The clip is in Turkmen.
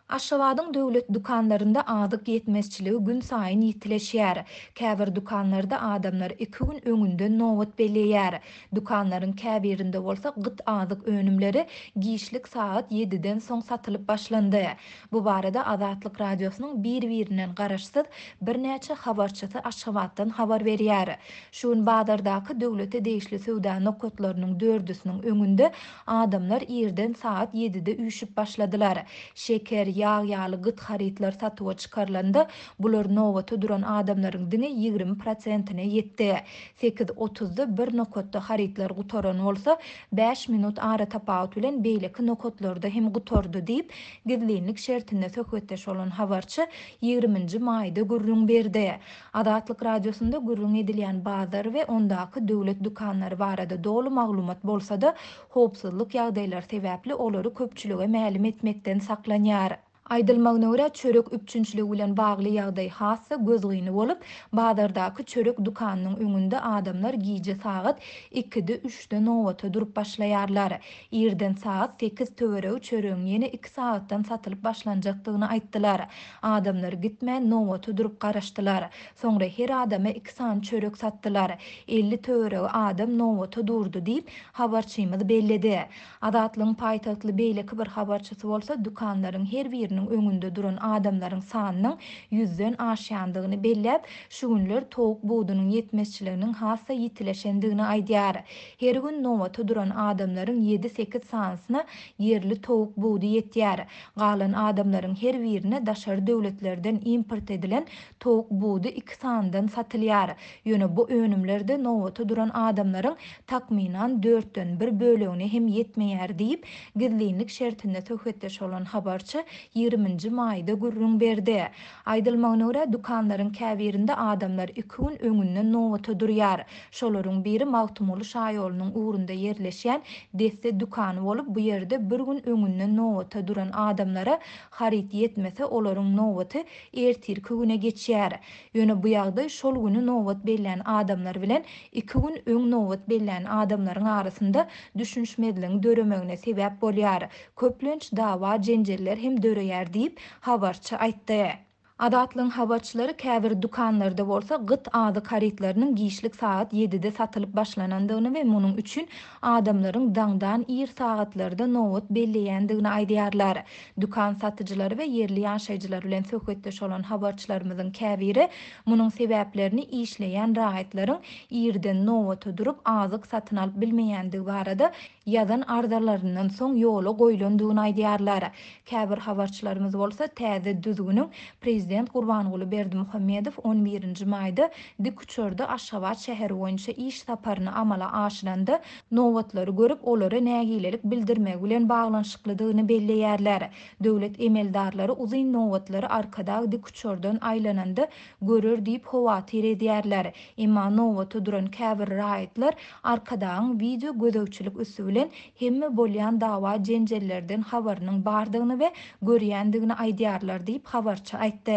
Aşgabatyň döwlet dukanlarynda azyk ýetmezçiligi gün saýyn ýitileşýär. Käbir dukanlarda adamlar 2 gün öňünde nowat belleýär. Dukanlaryň käbirinde bolsa gyt azyk önümleri giýişlik saat 7-den soň satylyp başlandy. Bu barada Azatlyk radiosynyň bir-birinden garaşsyz birnäçe habarçysy Aşgabatdan habar berýär. Şuň badardaky döwlete deýişli söwda nokotlarynyň dördüsiniň öňünde adamlar ýerden saat 7-de üýşüp başladylar. Şeker, yağ ýaly gyt haritler satyga çykarlanda bular nowata duran adamlaryň diňe 20%-ne ýetdi. 8:30-da bir nokotda haritler gutaran bolsa 5 minut ara tapawut bilen beýleki nokotlarda hem gutardy diýip gizlenlik şertinde söhbetdeş bolan habarçy 20-nji maýda gürrüň berdi. Azatlyk radiosunda gürrüň edilýän bazar we ondaky döwlet dukanlary barada dolu maglumat bolsa-da howpsuzlyk ýagdaýlary sebäpli olary köpçülige mälim etmekden saklanýar. Aýdylmagyna görä çörek üpçünçiligi bilen bagly ýagdaý hassa gözgyny bolup, bazardaky çörek dukanynyň öňünde adamlar giýje saat 2-de 3-de nowata durup başlaýarlar. Ýerden saat 8 töweregi çöregiň ýene 2 saatdan satylyp başlanjakdygyny aýtdylar. Adamlar gitmän nowata durup garaşdylar. Soňra her adama 2 saat çörek satdylar. 50 töweregi adam nowata durdy diýip habarçymyz belledi. Azatlyň paýtagtly beýleki bir habarçysy bolsa dukanlaryň her biriniň öňünde duran adamlaryň sanynyň 100-den aşýandygyny belläp, şu günler towuk buğdunyň ýetmezçiliginiň hassa ýitileşendigini aýdýar. Her gün nowata duran adamlaryň 7-8 sanysyna yerli towuk buğdy ýetýär. Galan adamlaryň her birine daşary döwletlerden import edilen towuk buğdy 2 sandan satylýar. Ýöne bu önümlerde nowata duran adamlaryň takminan 4-den 1 bölegine hem ýetmeýär diýip gizlenlik şertinde söhbetdeş bolan habarçy 20-nji maýda gürrüň berdi. Aýdylmagyna görä dukanlaryň käbirinde adamlar 2 gün öňünden nowata durýar. Şolaryň biri Mawtumuly şaýolunyň ugrunda ýerleşýän deste dukany bolup, bu ýerde bir gün öňünden nowata duran adamlara harit ýetmese olaryň nowaty ertirki güne geçýär. Ýöne bu ýagdaý şol güni nowat bellen adamlar bilen 2 gün öň nowat bellen adamlaryň arasynda düşünşmedligiň döremegine sebäp bolýar. Köplenç dawa jenjeller hem döreýär diýip habarçy aýtdy. Adatlyň habarçylary käbir dukanlarda bolsa gyt azyk haritlarynyň giýişlik saat 7-de satylyp başlanandygyny we munyň üçin adamlaryň daňdan ir saatlarda nowat belleýändigini aýdýarlar. Dukan satyjylary we yerli ýaşaýjylar bilen söhbetdeş bolan habarçylarymyzyň käbiri munyň sebäplerini işleýän rahatlaryň ýerden nowata durup azyk satyn alyp bilmeýändigi barada ýazan ardarlaryndan soň ýola goýulandygyny aýdýarlar. Käbir habarçylarymyz bolsa täze düzgüniň Prezident Gurbanguly Berdimuhammedow 11-nji maýda Dikuçorda Aşgabat şäheri boýunça iş saparyny amala aşyranda nowatlary görüp olary nägilelik bildirmek bilen baglanşyklydygyny belleýärler. Döwlet emeldarlary uzyn nowatlary arkada Dikuçordan aýlananda görür diýip howatyr edýärler. Emma nowata duran käbir raýatlar arkadaň video gözegçilik üssü bilen hemme bolýan dawa jenjellerden habarynyň bardygyny we görýändigini aýdýarlar diýip habarçy aýtdy.